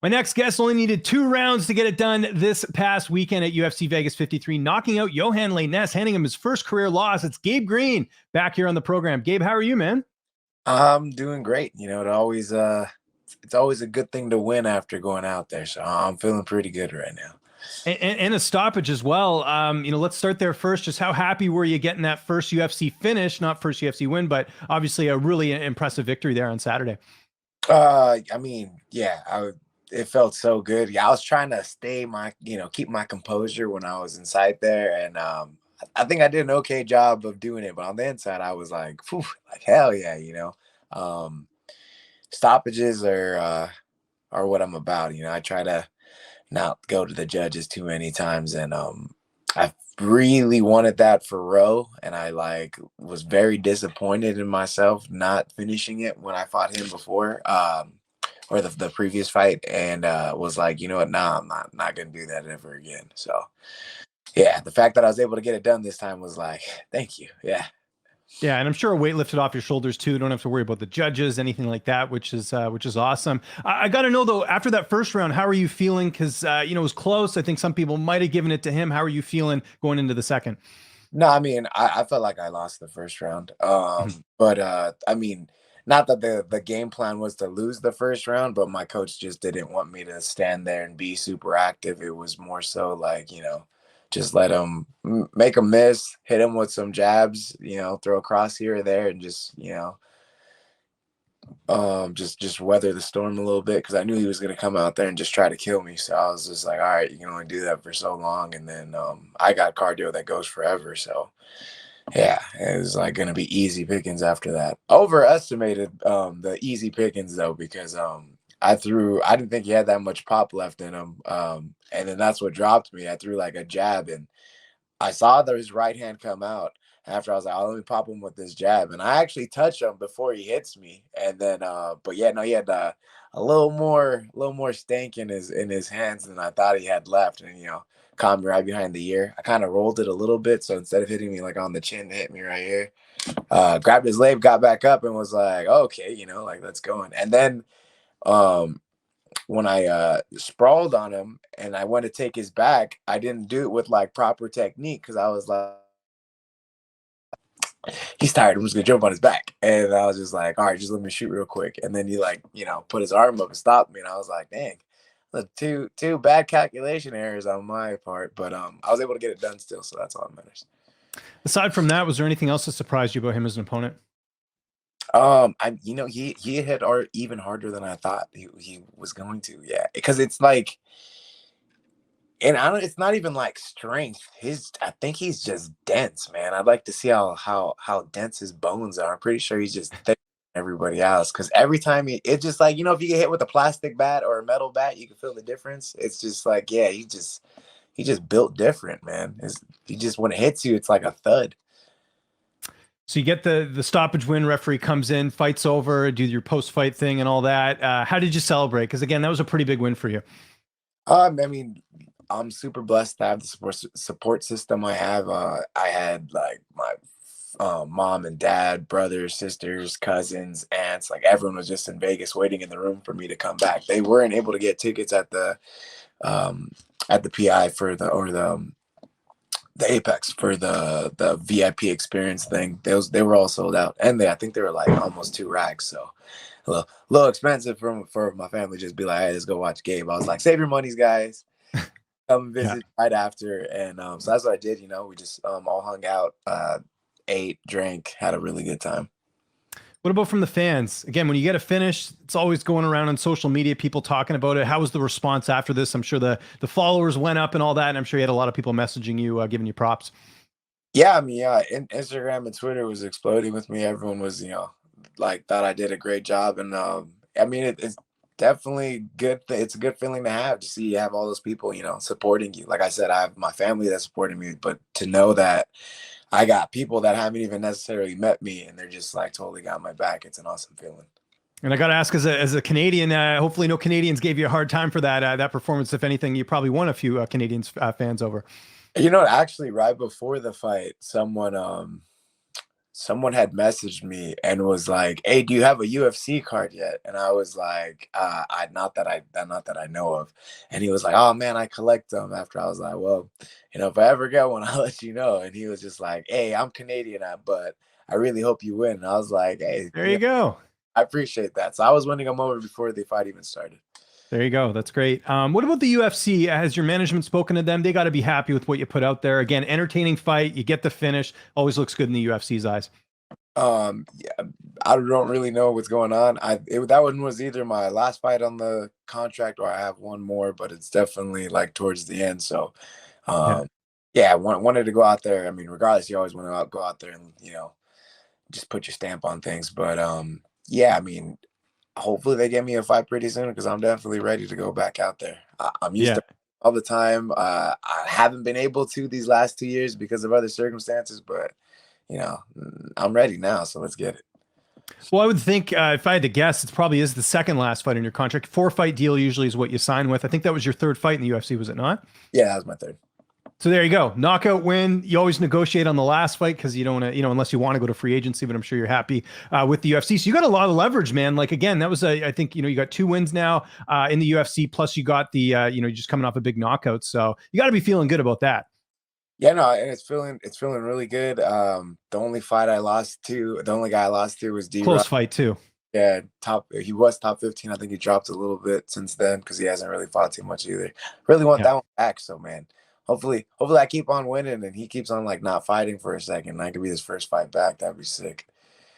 My next guest only needed 2 rounds to get it done this past weekend at UFC Vegas 53, knocking out Yohan Lainesse, handing him his first career loss. It's Gabe Green back here on the program. Gabe, how are you, man? I'm doing great. It's always a good thing to win after going out there. So I'm feeling pretty good right now. And a stoppage as well. Let's start there first. Just how happy were you getting that first UFC finish? Not first UFC win, but obviously a really impressive victory there on Saturday. It felt so good. Yeah, I was trying to keep my composure when I was inside there, and I think I did an okay job of doing it. But on the inside, I was like, phew, like hell yeah, Stoppages are what I'm about. I try to not go to the judges too many times, and I really wanted that for Roe, and I was very disappointed in myself not finishing it when I fought him before. Or the previous fight, and was like, you know what, nah, I'm not gonna do that ever again. So yeah, the fact that I was able to get it done this time was like, thank you. Yeah. Yeah, and I'm sure a weight lifted off your shoulders too. Don't have to worry about the judges, anything like that, which is awesome. I got to know though, after that first round, how are you feeling? Because it was close. I think some people might have given it to him. How are you feeling going into the second? No, I mean, I felt like I lost the first round. But I mean, not that the game plan was to lose the first round, but my coach just didn't want me to stand there and be super active. It was more so like, just let him make a miss, hit him with some jabs, throw a cross here or there, and just weather the storm a little bit, because I knew he was going to come out there and just try to kill me. So I was just like, all right, you can only do that for so long, and then I got cardio that goes forever. So yeah, it was like going to be easy pickings after that. Overestimated the easy pickings though, because I didn't think he had that much pop left in him, and then that's what dropped me. I threw like a jab, and I saw his right hand come out. After I was like, oh, let me pop him with this jab, and I actually touch him before he hits me. And then, but yeah, no, he had a little more stank in his hands than I thought he had left, and caught me right behind the ear. I kind of rolled it a little bit, so instead of hitting me like on the chin, it hit me right here. Grabbed his leg, got back up, and was like, okay, like let's go. And then, when I sprawled on him and I went to take his back, I didn't do it with like proper technique, because I was like, he's tired, I'm just gonna jump on his back. And I was just like, all right, just let me shoot real quick. And then he put his arm up and stopped me, and I was like, dang, two bad calculation errors on my part. But I was able to get it done still, so that's all that matters. Aside from that, was there anything else that surprised you about him as an opponent? He hit even harder than I thought he was going to. Yeah, because it's like, and it's not even like strength. I think he's just dense, man. I'd like to see how dense his bones are. I'm pretty sure he's just thick than everybody else. Because every time it's just like, if you get hit with a plastic bat or a metal bat, you can feel the difference. It's just like, yeah, he just built different, man. He just, when it hits you, it's like a thud. So you get the stoppage win, referee comes in, fight's over, do your post-fight thing and all that. How did you celebrate? Because again, that was a pretty big win for you. I mean, I'm super blessed to have the support system I have. I had like my mom and dad, brothers, sisters, cousins, aunts, like everyone was just in Vegas waiting in the room for me to come back. They weren't able to get tickets at the PI the Apex for the VIP experience thing. They were all sold out, and I think they were like almost 2 racks. So a little expensive for my family just be like, hey, let's go watch Gabe. I was like, save your monies, guys. Come visit right after. And so that's what I did. We just all hung out, ate, drank, had a really good time. What about from the fans? Again, when you get a finish, it's always going around on social media, people talking about it. How was the response after this? I'm sure the followers went up and all that, and I'm sure you had a lot of people messaging you, giving you props. Yeah, I mean, yeah, Instagram and Twitter was exploding with me. Everyone was, like, thought I did a great job. And I mean, it's definitely good. It's a good feeling to have, to see you have all those people, supporting you. Like I said, I have my family that's supporting me, but to know that I got people that haven't even necessarily met me, and they're just like totally got my back, it's an awesome feeling. And I got to ask, as a Canadian, hopefully no Canadians gave you a hard time for that performance. If anything, you probably won a few fans over. Actually, right before the fight, someone someone had messaged me and was like, "Hey, do you have a UFC card yet?" And I was like, "I not that I know of." And he was like, "Oh man, I collect them." After I was like, "Well, if I ever get one, I'll let you know." And he was just like, "Hey, I'm Canadian, but I really hope you win." And I was like, "Hey, There you go. I appreciate that." So I was winning them over before the fight even started. There you go. That's great. What about the UFC? Has your management spoken to them? They got to be happy with what you put out there. Again, entertaining fight. You get the finish. Always looks good in the UFC's eyes. Yeah, I don't really know what's going on. That one was either my last fight on the contract or I have one more, but it's definitely like towards the end. So, Yeah. um, yeah, I wanted to go out there. I mean, regardless, you always want to go out there and just put your stamp on things. But yeah, I mean, hopefully they get me a fight pretty soon because I'm definitely ready to go back out there. I'm used Yeah. to all the time. I haven't been able to these last 2 years because of other circumstances, but I'm ready now, so let's get it. Well, I would think if I had to guess, it probably is the second last fight in your contract. 4-fight deal usually is what you sign with. I think that was your third fight in the UFC, was it not? Yeah, that was my third. So there you go. Knockout win. You always negotiate on the last fight because you don't want to, unless you want to go to free agency, but I'm sure you're happy with the UFC. So you got a lot of leverage, man. Like, again, that was, I think, you got 2 wins now in the UFC, plus you got the, just coming off a big knockout. So you got to be feeling good about that. Yeah, no, and it's feeling really good. The only guy I lost to was Close D-Rock. fight, too. Yeah, he was top 15. I think he dropped a little bit since then because he hasn't really fought too much either. Really want Yeah. that one back. So man, hopefully I keep on winning and he keeps on like not fighting for a second. And I could be his first fight back. That'd be sick.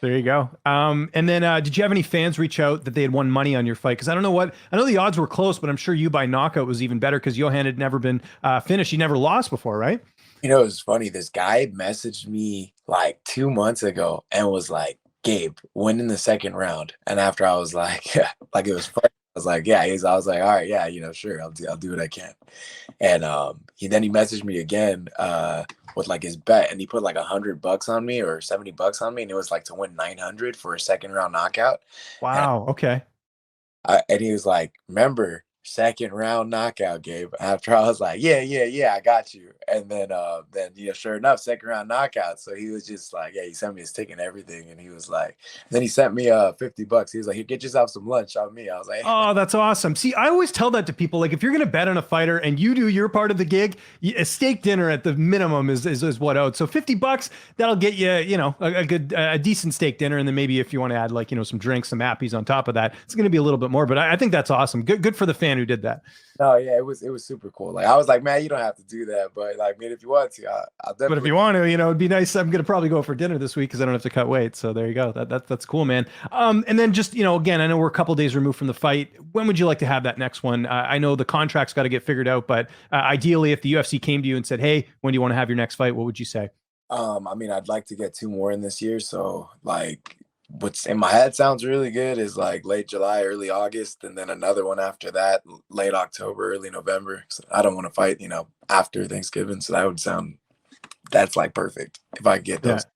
There you go. And then did you have any fans reach out that they had won money on your fight? Because I don't know I know the odds were close, but I'm sure you by knockout was even better because Yohan had never been finished. He never lost before, right? It's funny. This guy messaged me like 2 months ago and was like, "Gabe, win in the second round." And after I was like, yeah, like it was funny. I was like, yeah, I was like, all right, yeah, sure, I'll do what I can. And he messaged me again with like his bet, and he put like $100 on me or $70 on me, and it was like to win 900 for a second round knockout. And Wow. Okay. and he was like, "Remember, second round knockout, Gabe." After I was like, yeah, I got you. And then sure enough, second round knockout. So he was just like, yeah, he sent me his ticket and everything, and he was like, then he sent me $50. He was like, "Here, get yourself some lunch on me." I was like, Oh, that's awesome. See, I always tell that to people. Like, if you're going to bet on a fighter and you do your part of the gig, a steak dinner at the minimum is what owed. So $50, that'll get you, a decent steak dinner. And then maybe if you want to add like, some drinks, some appies on top of that, it's going to be a little bit more. But I think that's awesome. Good for the fan who did that. no, yeah, it was super cool. Like I was like, man, you don't have to do that, but like, man, if you want to, I'll But if definitely. you want to, it'd be nice. I'm gonna probably go for dinner this week because I don't have to cut weight. So there you go. That's cool, man. And then just again, I know we're a couple days removed from the fight. When would you like to have that next one? I know the contract's got to get figured out, but ideally, if the UFC came to you and said, "Hey, when do you want to have your next fight?" What would you say? I mean, I'd like to get 2 more in this year. So like what's in my head sounds really good is like late July, early August, and then another one after that, late October, early November. 'Cause I don't want to fight, after Thanksgiving. So that's like perfect if I get Yeah. those.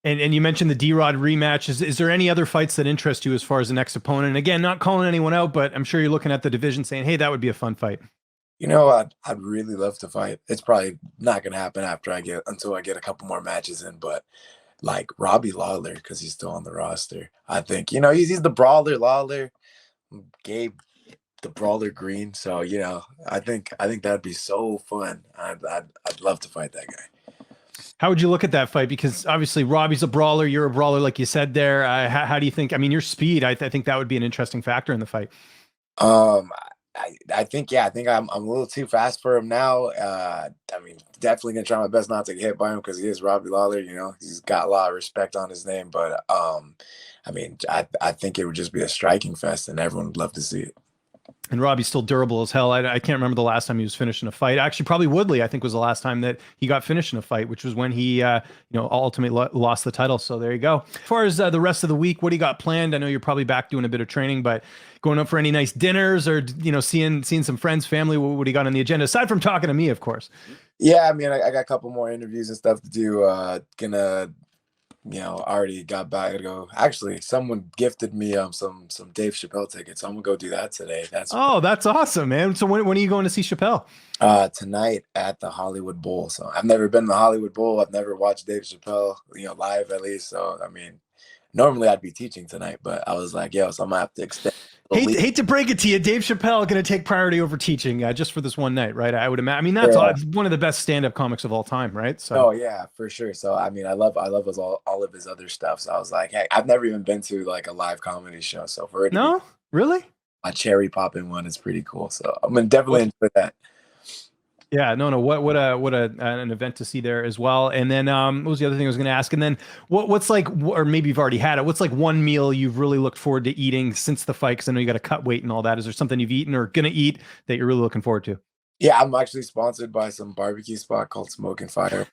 And you mentioned the D-Rod rematch. Is there any other fights that interest you as far as the next opponent? And again, not calling anyone out, but I'm sure you're looking at the division saying, "Hey, that would be a fun fight." I'd really love to fight. It's probably not gonna happen until I get a couple more matches in, but like Robbie Lawler, because he's still on the roster. I think, he's the brawler Lawler, Gabe the brawler Green. So, I think that'd be so fun. I'd love to fight that guy. How would you look at that fight? Because obviously Robbie's a brawler, you're a brawler, like you said there. How do you think? I mean, your speed. I think that would be an interesting factor in the fight. Um, I think I'm a little too fast for him now. I mean, definitely gonna try my best not to get hit by him because he is Robbie Lawler. He's got a lot of respect on his name. But I mean, I think it would just be a striking fest, and everyone would love to see it. And Robbie's still durable as hell. I can't remember the last time he was finished in a fight. Actually, probably Woodley, I think, was the last time that he got finished in a fight, which was when he, ultimately lost the title. So there you go. As far as the rest of the week, what do you got planned? I know you're probably back doing a bit of training, but going up for any nice dinners or, seeing some friends, family, what do you got on the agenda? Aside from talking to me, of course. Yeah, I mean, I got a couple more interviews and stuff to do. Gonna already got back to go. Actually, someone gifted me some Dave Chappelle tickets. So I'm gonna go do that today. Oh, that's awesome, man. So when are you going to see Chappelle? Tonight at the Hollywood Bowl. So I've never been to the Hollywood Bowl. I've never watched Dave Chappelle, live at least. So I mean, normally I'd be teaching tonight, but I was like, yo, so I'm gonna have to extend. Hate to break it to you, Dave Chappelle going to take priority over teaching just for this one night, right? I would imagine. I mean, that's one of the best stand-up comics of all time, right? So. Oh yeah, for sure. So I mean, I love all of his other stuff. So I was like, hey, I've never even been to like a live comedy show. So for it to No, really, a cherry popping one is pretty cool. So I'm gonna definitely enjoy that. Yeah, no. An event to see there as well. And then what was the other thing I was going to ask? And then what's like, or maybe you've already had it. What's like one meal you've really looked forward to eating since the fight? Because I know you got to cut weight and all that. Is there something you've eaten or gonna eat that you're really looking forward to? Yeah, I'm actually sponsored by some barbecue spot called Smoke and Fire,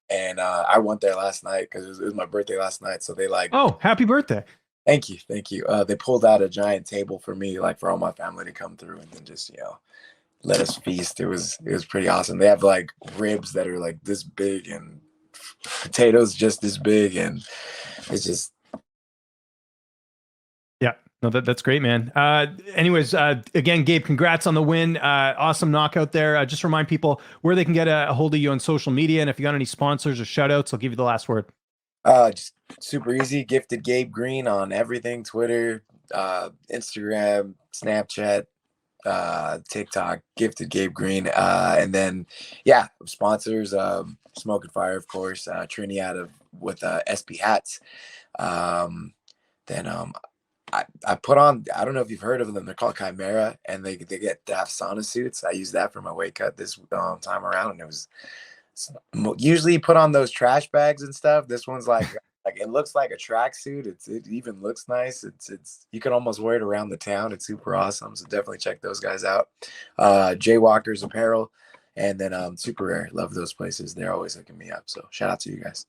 and I went there last night because it was my birthday last night. So they like, oh, happy birthday! thank you, thank you. They pulled out a giant table for me, like for all my family to come through, and then just let us feast. It was pretty awesome. They have like ribs that are like this big and potatoes just this big, and it's just Yeah, no, that's great, man. Anyways, again, Gabe, congrats on the win. Awesome knockout there. Just remind people where they can get a hold of you on social media, and if you got any sponsors or shout outs, I'll give you the last word. just super easy. Gifted Gabe Green on everything: Twitter, Instagram, Snapchat, TikTok. Gifted Gabe Green, and then sponsors, Smoke and Fire, of course, Trini out of with SP hats. Then I put on, I don't know if you've heard of them, they're called Chimera, and they have sauna suits. I used that for my weight cut this time around, and it was usually you put on those trash bags and stuff. This one's like it looks like a tracksuit. It even looks nice. It's you can almost wear it around the town. It's super awesome. So definitely check those guys out. Jaywalkers Apparel, and then Super Rare. Love those places. They're always hooking me up. So shout out to you guys.